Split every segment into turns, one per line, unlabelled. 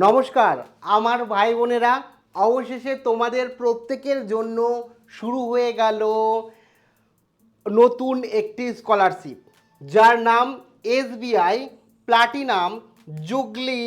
নমস্কার আমার ভাই বোনেরা, অবশেষে তোমাদের প্রত্যেকের জন্য শুরু হয়ে গেল নতুন একটি স্কলারশিপ, যার নাম এসবিআই প্লাটিনাম জুগলি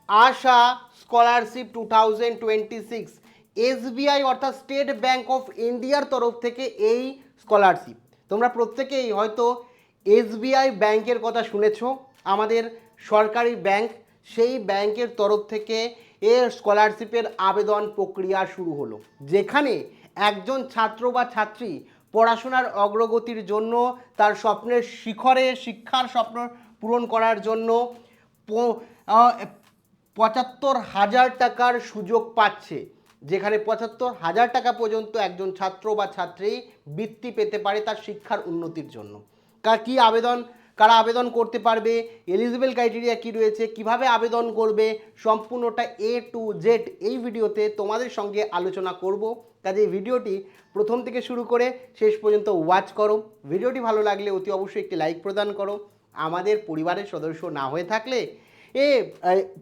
আশা স্কলারশিপ 2026। এসবিআই অর্থাৎ স্টেট ব্যাংক অফ ইন্ডিয়ার তরফ থেকে এই স্কলারশিপ। তোমরা প্রত্যেকেই হয়তো এসবিআই ব্যাংকের কথা শুনেছো, আমাদের সরকারি ব্যাংক। সেই ব্যাংকের তরফ থেকে এর স্কলারশিপের আবেদন প্রক্রিয়া শুরু হলো, যেখানে একজন ছাত্র বা ছাত্রী পড়াশোনার অগ্রগতির জন্য, তার স্বপ্নের শিখরে শিক্ষার স্বপ্ন পূরণ করার জন্য ৭৫,০০০ টাকার সুযোগ পাচ্ছে, যেখানে ৭৫,০০০ টাকা পর্যন্ত একজন ছাত্র বা ছাত্রী বৃত্তি পেতে পারে তার শিক্ষার উন্নতির জন্য। কারা আবেদন করতে পারবে, এলিজিবল ক্রাইটেরিয়া কী রয়েছে, কিভাবে আবেদন করবে, সম্পূর্ণটা A to Z এই ভিডিওতে তোমাদের সঙ্গে আলোচনা করব। কাজে এই ভিডিওটি প্রথম থেকে শুরু করে শেষ পর্যন্ত ওয়াচ করো। ভিডিওটি ভালো লাগলে অতি অবশ্যই একটি লাইক প্রদান করো। আমাদের পরিবারের সদস্য না হয়ে থাকলে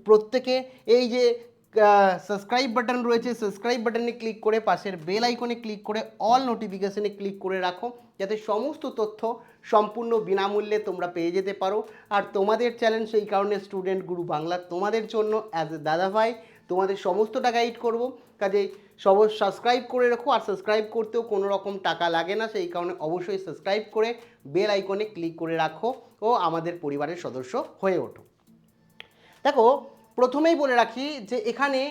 প্রত্যেকে এই যে সাবস্ক্রাইব বাটন রয়েছে, সাবস্ক্রাইব বাটনে ক্লিক করে পাশের বেল আইকনে ক্লিক করে অল নোটিফিকেশনে ক্লিক করে রাখো, যাতে সমস্ত তথ্য সম্পূর্ণ বিনামূল্যে তোমরা পেয়ে যেতে পারো। আর তোমাদের চ্যালেঞ্জ সেই কারণে স্টুডেন্ট গুরু বাংলা তোমাদের জন্য অ্যাজ এ দাদা ভাই তোমাদের সমস্তটা গাইড করব। কাজেই সাবস্ক্রাইব করে রাখো, আর সাবস্ক্রাইব করতেও কোনো রকম টাকা লাগে না, সেই কারণে অবশ্যই সাবস্ক্রাইব করে বেল আইকনে ক্লিক করে রাখো ও আমাদের পরিবারের সদস্য হয়ে ওঠো। দেখো, প্রথমেই বলে রাখি যে এখানে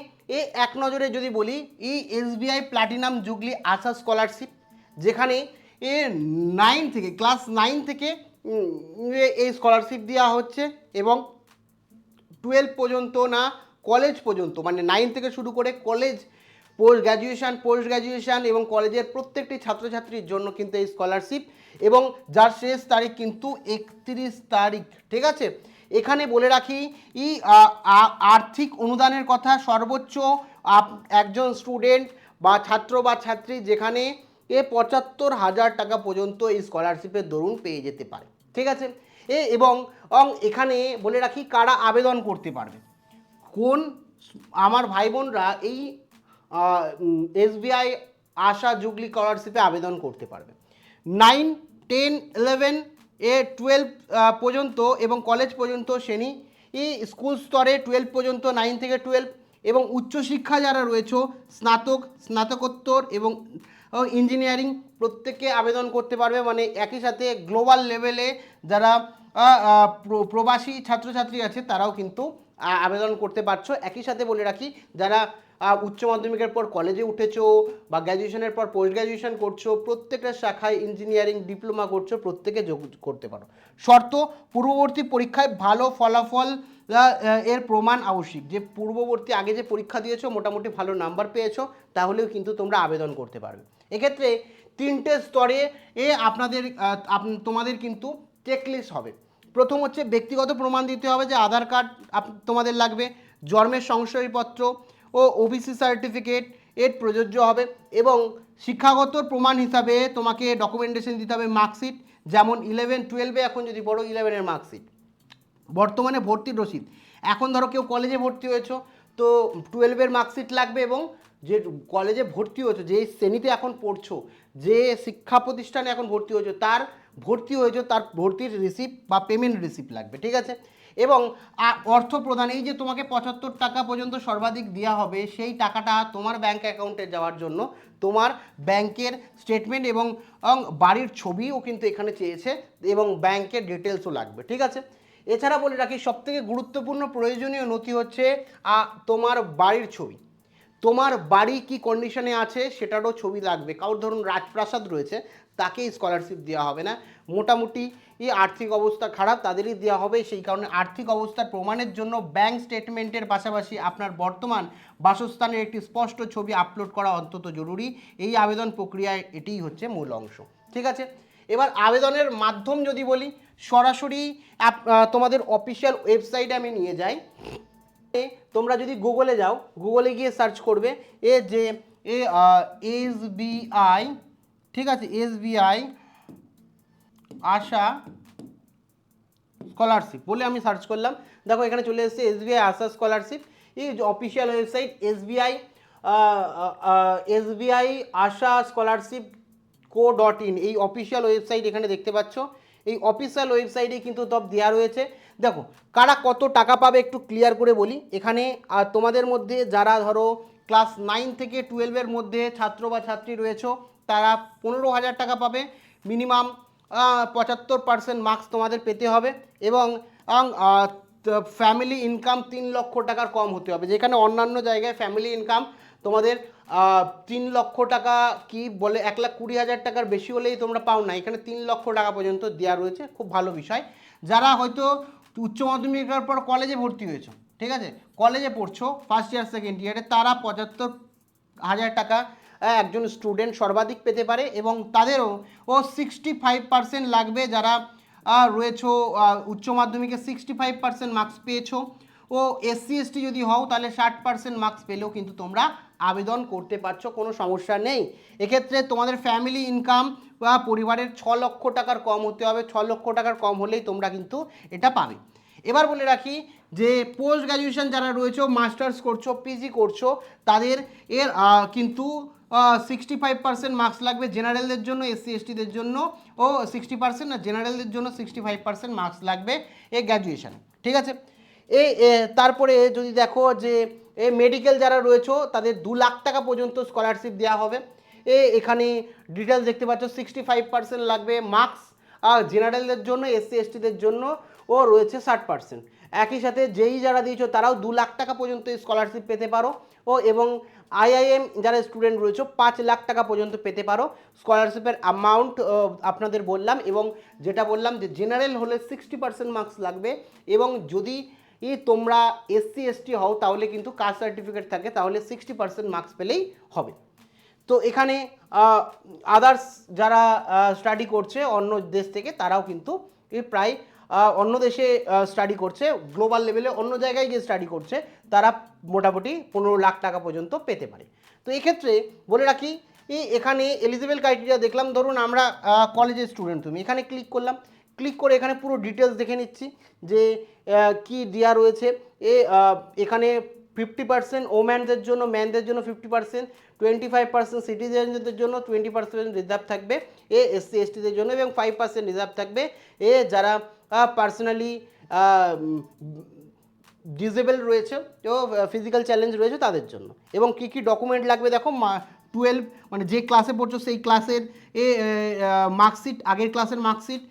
এক নজরে যদি বলি এসবিআই প্লাটিনাম জুগলি আশা স্কলারশিপ, যেখানে ক্লাস 9 থেকে এই স্কলারশিপ দেওয়া হচ্ছে, এবং 12 পর্যন্ত না কলেজ পর্যন্ত, মানে 9 থেকে শুরু করে কলেজ, পোস্ট গ্র্যাজুয়েশান এবং কলেজের প্রত্যেকটি ছাত্রছাত্রীর জন্য কিন্তু এই স্কলারশিপ, এবং যার শেষ তারিখ কিন্তু 31 তারিখ। ঠিক আছে, এখানে বলে রাখি আর্থিক অনুদানের কথা। সর্বোচ্চ একজন স্টুডেন্ট বা ছাত্র বা ছাত্রী যেখানে ৭৫,০০০ টাকা পর্যন্ত এই স্কলারশিপের দরুন পেয়ে যেতে পারে। ঠিক আছে, এবং এখানে বলে রাখি কারা আবেদন করতে পারবে। কোন আমার ভাই বোনরা এই এসবিআই আশা জুগলি স্কলারশিপে আবেদন করতে পারবে? 9, 10, 11, 12 পর্যন্ত এবং কলেজ পর্যন্ত শ্রেণী, স্কুল স্তরে 12 পর্যন্ত, 9 থেকে 12, এবং উচ্চশিক্ষা যারা রয়েছে স্নাতকোত্তর এবং ইঞ্জিনিয়ারিং প্রত্যেকে আবেদন করতে পারবে। মানে একই সাথে গ্লোবাল লেভেলে যারা প্রবাসী ছাত্রছাত্রী আছে তারাও কিন্তু আবেদন করতে পারছো। একই সাথে বলে রাখি যারা উচ্চ মাধ্যমিকের পর কলেজে উঠেছো বা গ্র্যাজুয়েশনের পর পোস্ট গ্র্যাজুয়েশন করছো, প্রত্যেকটা শাখায় ইঞ্জিনিয়ারিং ডিপ্লোমা করছো, প্রত্যেকে যোগ করতে পারো। শর্ত: পূর্ববর্তী পরীক্ষায় ভালো ফলাফল এর প্রমাণ আবশ্যিক। যে পূর্ববর্তী আগে যে পরীক্ষা দিয়েছো মোটামুটি ভালো নাম্বার পেয়েছো, তাহলেও কিন্তু তোমরা আবেদন করতে পারবে। এক্ষেত্রে 3টে স্তরে তোমাদের কিন্তু চেকলিস্ট হবে। প্রথম হচ্ছে ব্যক্তিগত প্রমাণ দিতে হবে, যে আধার কার্ড তোমাদের লাগবে, জন্মের শংসাপত্র ও ওবিসি সার্টিফিকেট এর প্রযোজ্য হবে, এবং শিক্ষাগত প্রমাণ হিসাবে তোমাকে ডকুমেন্টেশন দিতে হবে মার্কশিট, যেমন 11, 12 এখন যদি বড় 11-এর মার্কশিট, বর্তমানে ভর্তির রসিদ। এখন ধরো কেউ কলেজে ভর্তি হয়েছো, তো 12-এর মার্কশিট লাগবে, এবং যে কলেজে ভর্তি হয়েছো, যে শ্রেণীতে এখন পড়ছো, যে শিক্ষা প্রতিষ্ঠানে এখন ভর্তি হয়েছো, তার ভর্তির রিসিপ্ট বা পেমেন্ট রিসিপ্ট লাগবে। ঠিক আছে, এবং অর্থ প্রদান, এই যে তোমাকে ৭৫ টাকা পর্যন্ত সর্বাধিক দেওয়া হবে, সেই টাকাটা তোমার ব্যাঙ্ক অ্যাকাউন্টে যাওয়ার জন্য তোমার ব্যাংকের স্টেটমেন্ট এবং বাড়ির ছবিও কিন্তু এখানে চেয়েছে, এবং ব্যাংকের ডিটেলসও লাগবে। ঠিক আছে, এছাড়া বলে রাখি সবথেকে গুরুত্বপূর্ণ প্রয়োজনীয় নথি হচ্ছে তোমার বাড়ির ছবি। তোমার বাড়ি কি কন্ডিশনে আছে সেটারও ছবি লাগবে। কারোর ধরুন রাজপ্রাসাদ রয়েছে, তাকেই স্কলারশিপ দেওয়া হবে না। মোটামুটি আর্থিক অবস্থা খারাপ তাদেরই দেওয়া হবে। সেই কারণে আর্থিক অবস্থার প্রমাণের জন্য ব্যাংক স্টেটমেন্টের পাশাপাশি আপনার বর্তমান বাসস্থানের একটি স্পষ্ট ছবি আপলোড করা অত্যন্ত জরুরি। এই আবেদন প্রক্রিয়ায় এটিই হচ্ছে মূল অংশ। ঠিক আছে, এবার আবেদনের মাধ্যম যদি বলি, সরাসরি তোমাদের অফিসিয়াল ওয়েবসাইটে আমি নিয়ে যাই। তোমরা যদি গুগলে যাও, গুগলে গিয়ে সার্চ করবে এসবিআই, ঠিক আছে, এসবিআই আশা স্কলারশিপ বলে আমি সার্চ করলাম, দেখো এখানে চলে এসেছে এসবিআই আশা স্কলারশিপ। এই অফিসিয়াল ওয়েবসাইট এসবিআই আশা স্কলারশিপ co.in, এই অফিসিয়াল ওয়েবসাইট এখানে দেখতে পাচ্ছ। এই অফিসিয়াল ওয়েবসাইটে কিন্তু সব দেওয়া রয়েছে। দেখো কারা কত টাকা পাবে একটু ক্লিয়ার করে বলি। এখানে তোমাদের মধ্যে যারা ধরো ক্লাস 9 থেকে 12-এর মধ্যে ছাত্র বা ছাত্রী রয়েছে তারা 15,000 টাকা পাবে, মিনিমাম 75% মার্কস তোমাদের পেতে হবে, এবং ফ্যামিলি ইনকাম 3 লক্ষ টাকার কম হতে হবে। যেখানে অন্যান্য জায়গায় ফ্যামিলি ইনকাম তোমাদের 3 লক্ষ টাকা কি বলে 1,20,000 টাকার বেশি হলেই তোমরা পাও না, এখানে 3 লক্ষ টাকা পর্যন্ত দেওয়া রয়েছে, খুব ভালো বিষয়। যারা হয়তো উচ্চ মাধ্যমিকের পর কলেজে ভর্তি হয়েছো, ঠিক আছে, কলেজে পড়ছো ফার্স্ট ইয়ার সেকেন্ড ইয়ারে, তারা 75,000 টাকা একজন স্টুডেন্ট সর্বাধিক পেতে পারে, এবং তাদেরও 65% লাগবে যারা রয়েছো উচ্চ মাধ্যমিকে 65% মার্কস পেয়েছো, ও এসসি এসটি যদি হও তাহলে 60% মার্কস পেলেও কিন্তু তোমরা আবেদন করতে পারছো, কোনো সমস্যা নেই। এক্ষেত্রে তোমাদের ফ্যামিলি ইনকাম বা পরিবারের 6 লক্ষ টাকার কম হতে হবে, 6 লক্ষ টাকার কম হলেই তোমরা কিন্তু এটা পাবে। এবার বলে রাখি যে পোস্ট গ্র্যাজুয়েশন যারা রয়েছে, মাস্টার্স করছো, পিজি করছো, তাদের এর কিন্তু 65% মার্কস লাগবে জেনারেলদের জন্য, এসসি এসটিদের জন্য ও 60%, আর জেনারেলদের জন্য 65% মার্কস লাগবে এই গ্র্যাজুয়েশানে, ঠিক আছে। তারপরে যদি দেখো যে মেডিকেল যারা রয়েছে তাদের 2 লাখ টাকা পর্যন্ত স্কলারশিপ দেওয়া হবে। এখানে ডিটেলস দেখতে পাচ্ছ, 65% লাগবে মার্কস, আর জেনারেলদের জন্য, এসসি এসটিদের জন্য ও রয়েছে 60%। একই সাথে যেই যারা দিয়েছো তারাও 2 লাখ টাকা পর্যন্ত স্কলারশিপ পেতে পারো, ও এবং আইআইএম যারা স্টুডেন্ট রয়েছে 5 লাখ টাকা পর্যন্ত পেতে পারো। স্কলারশিপের অ্যামাউন্ট আপনাদের বললাম, এবং যেটা বললাম যে জেনারেল হলে 60% মার্কস লাগবে, এবং যদি তোমরা এসসি এসটি হও তাহলে কিন্তু কাস্ট সার্টিফিকেট থাকে, তাহলে 60% মার্কস পেলেই হবে। তো এখানে আদার্স যারা স্টাডি করছে অন্য দেশ থেকে, তারাও কিন্তু প্রায় অন্য দেশে স্টাডি করছে, গ্লোবাল লেভেলে অন্য জায়গায় গিয়ে স্টাডি করছে, তারা মোটামুটি 15 লাখ টাকা পর্যন্ত পেতে পারে। তো এক্ষেত্রে বলে রাখি এখানে এলিজিবল ক্রাইটেরিয়া দেখলাম, ধরুন আমরা কলেজের স্টুডেন্ট, তুমি এখানে ক্লিক করলাম, ক্লিক করে এখানে পুরো ডিটেলস দেখে নিচ্ছি যে কি দেওয়া রয়েছে। এখানে 50% ওম্যানদের জন্য, ম্যানদের জন্য 50%, 25% সিটিজেনদের জন্য, 20% রিজার্ভ থাকবে এসসি এসটিদের জন্য, এবং 5% রিজার্ভ থাকবে যারা পার্সোনালি ডিসেবল রয়েছে, তো ফিজিক্যাল চ্যালেঞ্জ রয়েছে তাদের জন্য। এবং কী কী ডকুমেন্ট লাগবে দেখো, 12 মানে যে ক্লাসে পড়ছো সেই ক্লাসের মার্কশিট, আগের ক্লাসের marksheet,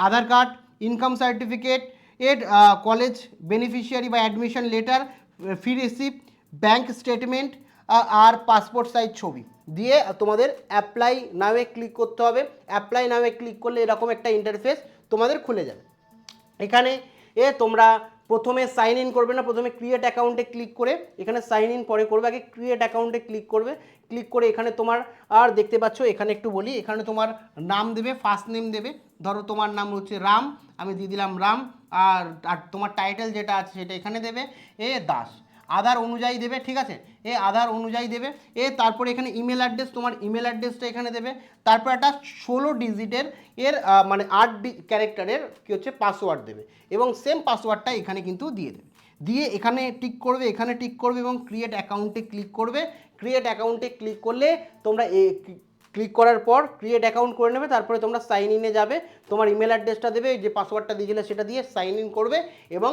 Aadhaar card, income certificate, college beneficiary বা admission letter, fee receipt, bank statement, আর পাসপোর্ট সাইজ ছবি দিয়ে তোমাদের অ্যাপ্লাই নাওয়ে ক্লিক করতে হবে। অ্যাপ্লাই নাওয়ে ক্লিক করলে এরকম একটা ইন্টারফেস তোমাদের খুলে যাবে। এখানে তোমরা প্রথমে সাইন ইন করবে না, প্রথমে ক্রিয়েট অ্যাকাউন্টে ক্লিক করে, এখানে সাইন ইন পরে করবে, আগে ক্রিয়েট অ্যাকাউন্টে ক্লিক করবে। ক্লিক করে এখানে তোমার আর দেখতে পাচ্ছ, এখানে একটু বলি, এখানে তোমার নাম দেবে, ফার্স্ট নেম দেবে, ধরো তোমার নাম হচ্ছে রাম, আমি দিয়ে দিলাম রাম, আর তোমার টাইটেল যেটা আছে সেটা এখানে দেবে দাস, আধার অনুযায়ী দেবে, ঠিক আছে, আধার অনুযায়ী দেবে। তারপরে এখানে ইমেল অ্যাড্রেস, তোমার ইমেল অ্যাড্রেসটা এখানে দেবে। তারপর একটা 16 ডিজিটের মানে 8 ক্যারেক্টারের কি হচ্ছে পাসওয়ার্ড দেবে, এবং সেম পাসওয়ার্ডটা এখানে কিন্তু দিয়ে দেবে। দিয়ে এখানে টিক করবে, এখানে টিক করবে, এবং ক্রিয়েট অ্যাকাউন্টে ক্লিক করবে। ক্রিয়েট অ্যাকাউন্টে ক্লিক করলে তোমরা ক্লিক করার পর ক্রিয়েট অ্যাকাউন্ট করে নেবে। তারপরে তোমরা সাইন ইনে যাবে, তোমার ইমেল অ্যাড্রেসটা দেবে, যে পাসওয়ার্ডটা দিয়েছিলে সেটা দিয়ে সাইন ইন করবে, এবং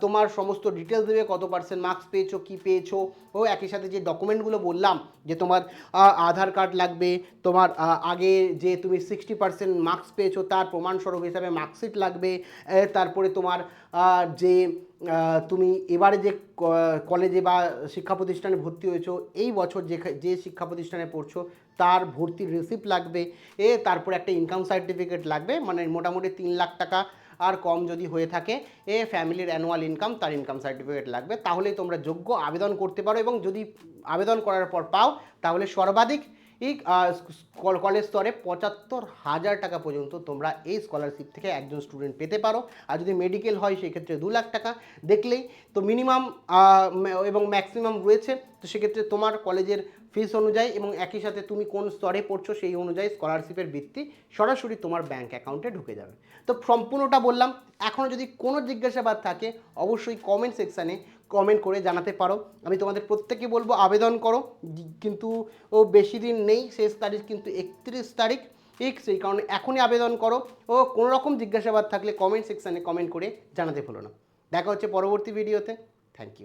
তোমার সমস্ত ডিটেলস দেবে, কত পার্সেন্ট মার্কস পেয়েছো, কী পেয়েছো, ও একই সাথে যে ডকুমেন্টগুলো বললাম, যে তোমার আধার কার্ড লাগবে, তোমার আগে যে তুমি 60% মার্কস পেয়েছো তার প্রমাণস্বরূপ হিসাবে মার্কশিট লাগবে, তারপরে তোমার যে তুমি এবারে যে কলেজে বা শিক্ষা প্রতিষ্ঠানে ভর্তি হয়েছো, এই বছর যে শিক্ষা প্রতিষ্ঠানে পড়ছো তার ভর্তির রিসিপ্ট লাগবে, তারপরে একটা ইনকাম সার্টিফিকেট লাগবে, মানে মোটামুটি 3 লাখ টাকা আর কম যদি হয়ে থাকে ফ্যামিলির অ্যানুয়াল ইনকাম, তার ইনকাম সার্টিফিকেট লাগবে, তাহলেই তোমরা যোগ্য, আবেদন করতে পারো। এবং যদি আবেদন করার পর পাও তাহলে সর্বাধিক এই কলেজ স্তরে ৭৫,০০০ টাকা পর্যন্ত তোমরা এই স্কলারশিপ থেকে একজন স্টুডেন্ট পেতে পারো। আর যদি মেডিকেল হয় সেক্ষেত্রে 2 লাখ টাকা। দেখলেই তো মিনিমাম এবং ম্যাক্সিমাম রয়েছে। তো সেক্ষেত্রে তোমার কলেজের ফিস অনুযায়ী এবং একই সাথে তুমি কোন স্তরে পড়ছো সেই অনুযায়ী স্কলারশিপের ভিত্তি সরাসরি তোমার ব্যাঙ্ক অ্যাকাউন্টে ঢুকে যাবে। তো সম্পূর্ণটা বললাম। এখনও যদি কোনো জিজ্ঞাসাবাদ থাকে অবশ্যই কমেন্ট সেকশানে কমেন্ট করে জানাতে পারো। আমি তোমাদের প্রত্যেকে বলবো আবেদন করো, কিন্তু বেশি দিন নেই, শেষ তারিখ কিন্তু 31 তারিখ। সেই কারণে এখনই আবেদন করো। কোনো রকম জিজ্ঞাসাবাদ থাকলে কমেন্ট সেকশানে কমেন্ট করে জানাতে ভুলো না। দেখা হচ্ছে পরবর্তী ভিডিওতে। Thank you.